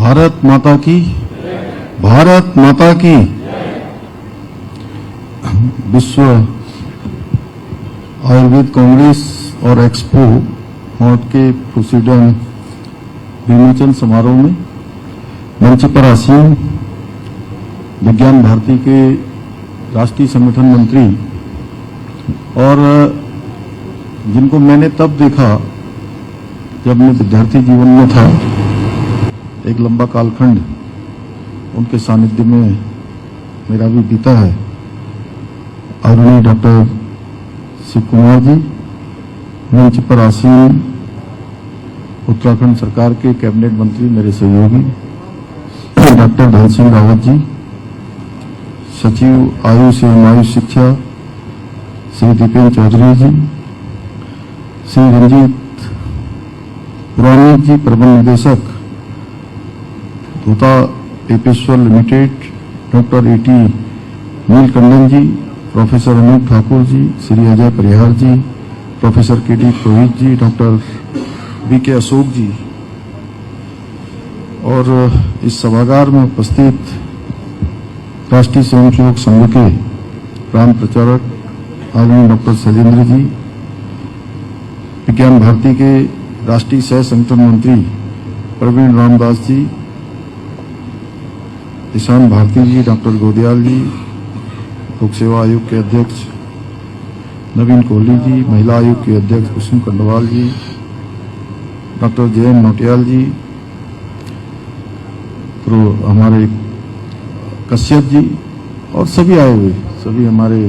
भारत माता की, भारत माता की। विश्व आयुर्वेद कांग्रेस और एक्सपो मॉट के प्रोसीडिंग विमोचन समारोह में मंच पर आसीन विज्ञान भारती के राष्ट्रीय संगठन मंत्री और जिनको मैंने तब देखा जब मैं विद्यार्थी जीवन में था, एक लंबा कालखंड उनके सानिध्य में मेरा भी बीता है। आदरणीय डॉक्टर शिव कुमार जी, मंच पर आसीन उत्तराखंड सरकार के कैबिनेट मंत्री मेरे सहयोगी डॉक्टर धन सिंह रावत जी, सचिव आयुष एवं आयुष शिक्षा श्री दीपेन्द्र चौधरी जी, श्री रंजीत पुराणिक जी, प्रबंध निदेशक धोता पेपेश्वर लिमिटेड, डॉक्टर ए.टी. नीलकंठन जी, प्रोफेसर अनूप ठाकुर जी, श्री अजय परिहार जी, प्रोफेसर के.डी. पुरोहित जी, डॉक्टर बी.के. अशोक जी और इस सभागार में उपस्थित राष्ट्रीय स्वयंसेवक संघ के प्राण प्रचारक आदरणीय डॉक्टर सजेंद्र जी, विज्ञान भारती के राष्ट्रीय सह संगठन मंत्री प्रवीण रामदास जी, ईशान भारती जी, डॉक्टर गोदियाल जी, लोक सेवा आयोग के अध्यक्ष नवीन कोहली जी, महिला आयोग के अध्यक्ष कुसुम कंडवाल जी, डॉक्टर जयंत नौटियाल जी, तो हमारे कश्यप जी और सभी आए हुए, सभी हमारे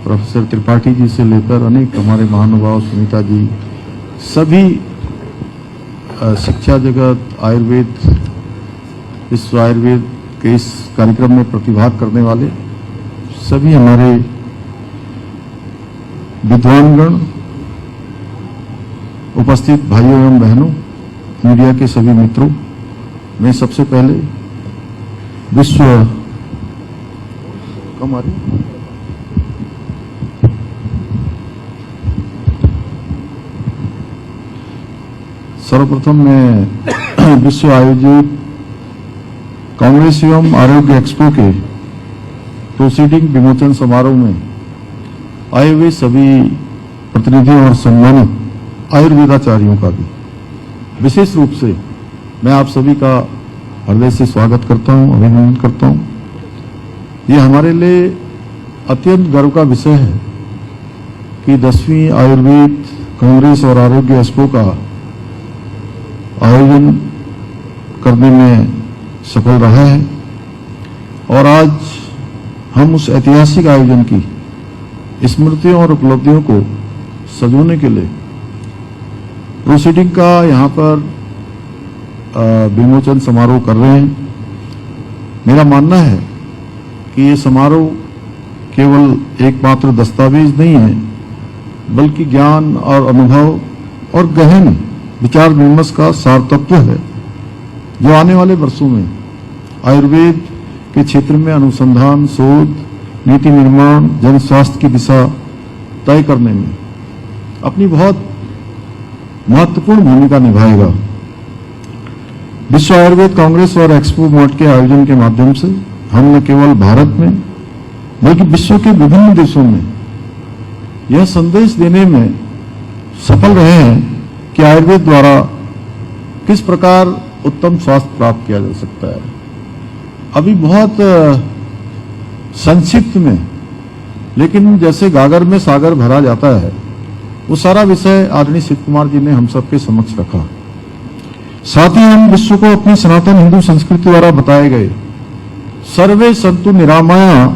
प्रोफेसर त्रिपाठी जी से लेकर अनेक हमारे महानुभाव, सुनीता जी, सभी शिक्षा जगत, आयुर्वेद, विश्व आयुर्वेद के इस कार्यक्रम में प्रतिभाग करने वाले सभी हमारे विद्वानगण, उपस्थित भाइयों एवं बहनों, मीडिया के सभी मित्रों, मैं सबसे पहले विश्व सर्वप्रथम मैं विश्व आयोजित कांग्रेस एवं आरोग्य एक्सपो के प्रोसीडिंग विमोचन समारोह में आए हुए सभी प्रतिनिधियों और सम्मानित आयुर्वेदाचार्यों का भी विशेष रूप से मैं आप सभी का हृदय से स्वागत करता हूं, अभिनंदन करता हूं। ये हमारे लिए अत्यंत गर्व का विषय है कि 10वीं आयुर्वेद कांग्रेस और आरोग्य एक्सपो का आयोजन करने में सफल रहा है और आज हम उस ऐतिहासिक आयोजन की स्मृतियों और उपलब्धियों को सजोने के लिए प्रोसीडिंग का यहाँ पर विमोचन समारोह कर रहे हैं। मेरा मानना है कि ये समारोह केवल एकमात्र दस्तावेज नहीं है, बल्कि ज्ञान और अनुभव और गहन विचार विमर्श का सार तत्व है, जो आने वाले वर्षों में आयुर्वेद के क्षेत्र में अनुसंधान, शोध, नीति निर्माण, जन स्वास्थ्य की दिशा तय करने में अपनी बहुत महत्वपूर्ण भूमिका निभाएगा। विश्व आयुर्वेद कांग्रेस और एक्सपो मॉट के आयोजन के माध्यम से हम न केवल भारत में बल्कि विश्व के विभिन्न देशों में यह संदेश देने में सफल रहे हैं कि आयुर्वेद द्वारा किस प्रकार उत्तम स्वास्थ्य प्राप्त किया जा सकता है। अभी बहुत संक्षिप्त में, लेकिन जैसे गागर में सागर भरा जाता है, वो सारा विषय आदरणीय शिव कुमार जी ने हम सबके समक्ष रखा। साथ ही हम विश्व को अपनी सनातन हिंदू संस्कृति द्वारा बताए गए सर्वे संतु निरामया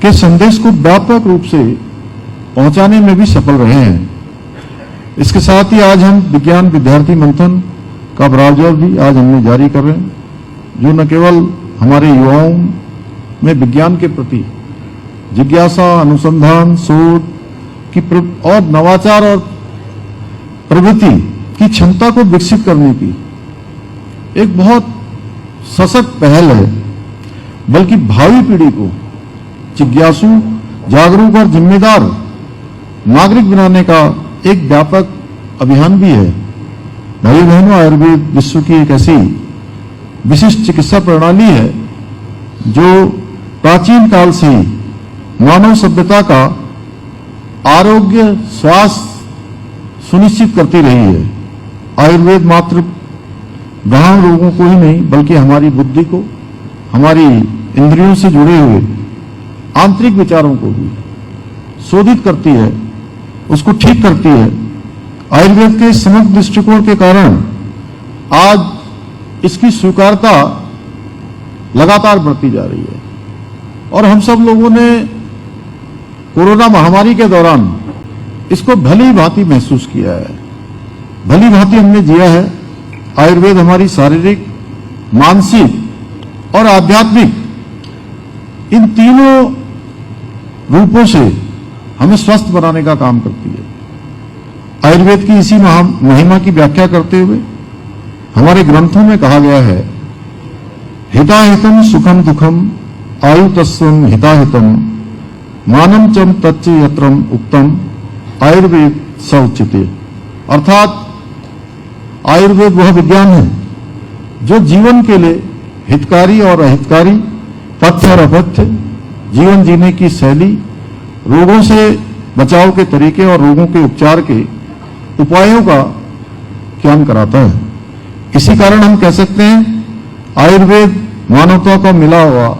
के संदेश को व्यापक रूप से पहुंचाने में भी सफल रहे हैं। इसके साथ ही आज हम विज्ञान विद्यार्थी मंथन का ब्राउजर भी आज हमने जारी कर रहे हैं, जो न केवल हमारे युवाओं में विज्ञान के प्रति जिज्ञासा, अनुसंधान, शोध की और नवाचार और प्रवृत्ति की क्षमता को विकसित करने की एक बहुत सशक्त पहल है, बल्कि भावी पीढ़ी को जिज्ञासु, जागरूक और जिम्मेदार नागरिक बनाने का एक व्यापक अभियान भी है। भाई बहनों, आयुर्वेद विश्व की एक ऐसी विशिष्ट चिकित्सा प्रणाली है जो प्राचीन काल से ही मानव सभ्यता का आरोग्य स्वास्थ्य सुनिश्चित करती रही है। आयुर्वेद मात्र गहन रोगों को ही नहीं बल्कि हमारी बुद्धि को, हमारी इंद्रियों से जुड़े हुए आंतरिक विचारों को भी शोधित करती है, उसको ठीक करती है। आयुर्वेद के समग्र दृष्टिकोण के कारण आज इसकी स्वीकारता लगातार बढ़ती जा रही है और हम सब लोगों ने कोरोना महामारी के दौरान इसको भली भांति महसूस किया है, भली भांति हमने जिया है। आयुर्वेद हमारी शारीरिक, मानसिक और आध्यात्मिक इन तीनों रूपों से हमें स्वस्थ बनाने का काम करती है। आयुर्वेद की इसी महिमा की व्याख्या करते हुए हमारे ग्रंथों में कहा गया है, हिताहितम सुखम दुखम आयुतस्वम हिताहितम मानम चम तच्च यत्रम उक्तम आयुर्वेद स उच्यते। अर्थात आयुर्वेद वह विज्ञान है जो जीवन के लिए हितकारी और अहितकारी, पथ्य और अपथ्य, जीवन जीने की शैली, रोगों से बचाव के तरीके और रोगों के उपचार के उपायों का ज्ञान कराता है। इसी कारण हम कह सकते हैं आयुर्वेद मानवता का मिला हुआ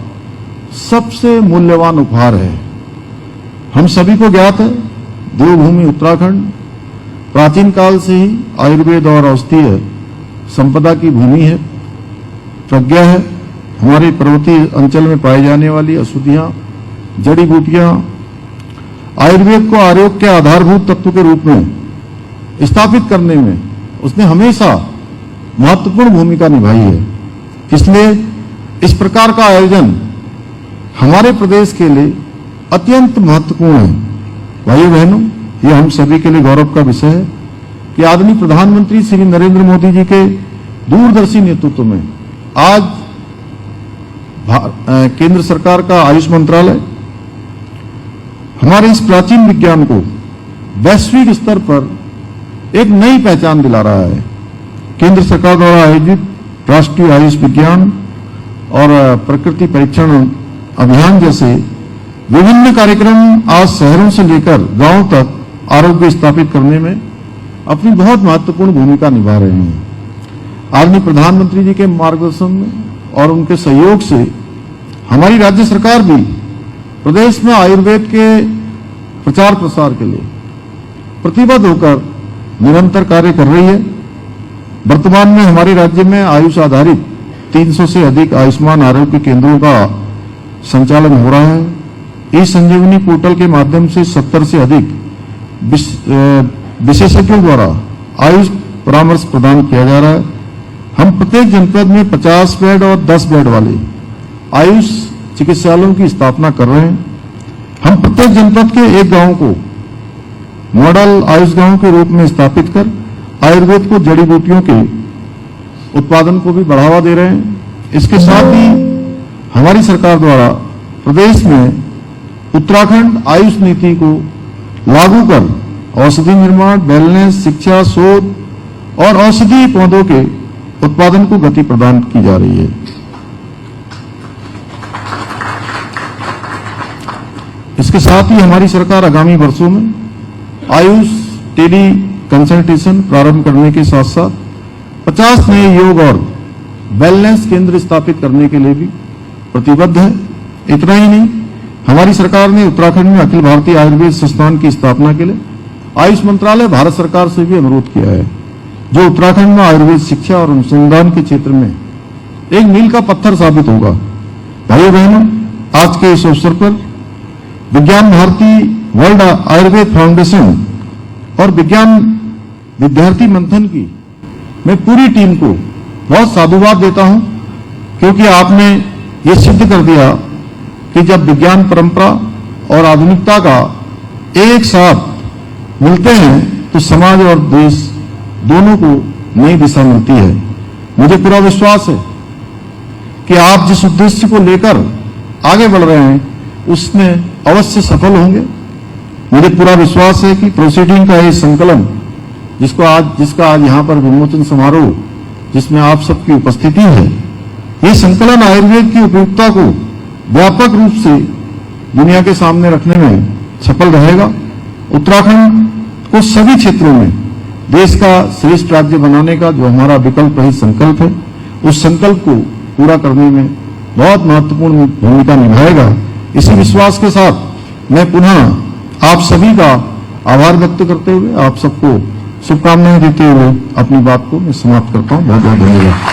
सबसे मूल्यवान उपहार है। हम सभी को ज्ञात है देवभूमि उत्तराखंड प्राचीन काल से ही आयुर्वेद और औषधीय संपदा की भूमि है, प्रज्ञा है। हमारे पर्वतीय अंचल में पाई जाने वाली औषधियां, जड़ी बूटियां आयुर्वेद को आरोग्य के आधारभूत तत्व के रूप में स्थापित करने में उसने हमेशा महत्वपूर्ण भूमिका निभाई है। इसलिए इस प्रकार का आयोजन हमारे प्रदेश के लिए अत्यंत महत्वपूर्ण है। भाइयों बहनों, यह हम सभी के लिए गौरव का विषय है कि आदरणीय प्रधानमंत्री श्री नरेंद्र मोदी जी के दूरदर्शी नेतृत्व में आज केंद्र सरकार का आयुष मंत्रालय हमारे इस प्राचीन विज्ञान को वैश्विक स्तर पर एक नई पहचान दिला रहा है। केंद्र सरकार द्वारा आयोजित राष्ट्रीय आयुष विज्ञान और प्रकृति परीक्षण अभियान जैसे विभिन्न कार्यक्रम आज शहरों से लेकर गांवों तक आरोग्य स्थापित करने में अपनी बहुत महत्वपूर्ण भूमिका निभा रहे हैं। आदरणीय प्रधानमंत्री जी के मार्गदर्शन में और उनके सहयोग से हमारी राज्य सरकार भी प्रदेश में आयुर्वेद के प्रचार प्रसार के लिए प्रतिबद्ध होकर निरंतर कार्य कर रही है। वर्तमान में हमारे राज्य में आयुष आधारित 300 से अधिक आयुष्मान आरोग्य केंद्रों का संचालन हो रहा है। ई संजीवनी पोर्टल के माध्यम से 70 से अधिक विशेषज्ञों द्वारा आयुष परामर्श प्रदान किया जा रहा है। हम प्रत्येक जनपद में 50 बेड और 10 बेड वाले आयुष चिकित्सालयों की स्थापना कर रहे हैं। हम प्रत्येक जनपद के एक गांव को मॉडल आयुष गांव के रूप में स्थापित कर आयुर्वेद को जड़ी बूटियों के उत्पादन को भी बढ़ावा दे रहे हैं। इसके साथ ही हमारी सरकार द्वारा प्रदेश में उत्तराखंड आयुष नीति को लागू कर औषधि निर्माण, वेलनेस, शिक्षा, शोध और औषधीय पौधों के उत्पादन को गति प्रदान की जा रही है। इसके साथ ही हमारी सरकार आगामी वर्षों में आयुष टेली कंसल्टेशन प्रारंभ करने के साथ साथ 50 नए योग और वेलनेस केंद्र स्थापित करने के लिए भी प्रतिबद्ध है। इतना ही नहीं, हमारी सरकार ने उत्तराखंड में अखिल भारतीय आयुर्वेद संस्थान की स्थापना के लिए आयुष मंत्रालय भारत सरकार से भी अनुरोध किया है, जो उत्तराखंड में आयुर्वेद शिक्षा और अनुसंधान के क्षेत्र में एक मील का पत्थर साबित होगा। भाइयों बहनों, आज के इस अवसर पर विज्ञान भारती, वर्ल्ड आयुर्वेद फाउंडेशन और विज्ञान विद्यार्थी मंथन की मैं पूरी टीम को बहुत साधुवाद देता हूं, क्योंकि आपने ये सिद्ध कर दिया कि जब विज्ञान परंपरा और आधुनिकता का एक साथ मिलते हैं तो समाज और देश दोनों को नई दिशा मिलती है। मुझे पूरा विश्वास है कि आप जिस उद्देश्य को लेकर आगे बढ़ रहे हैं उसमें अवश्य सफल होंगे। मुझे पूरा विश्वास है कि प्रोसीडिंग का ये संकलन जिसका आज यहाँ पर विमोचन समारोह जिसमें आप सबकी उपस्थिति है, ये संकलन आयुर्वेद की उपयुक्तता को व्यापक रूप से दुनिया के सामने रखने में सफल रहेगा। उत्तराखंड को सभी क्षेत्रों में देश का श्रेष्ठ राज्य बनाने का जो हमारा विकल्प रहित संकल्प है, उस संकल्प को पूरा करने में बहुत महत्वपूर्ण भूमिका निभाएगा। इसी विश्वास के साथ मैं पुनः आप सभी का आभार व्यक्त करते हुए आप सबको शुभकामनाएं देते हुए अपनी बात को मैं समाप्त करता हूं। बहुत बहुत धन्यवाद।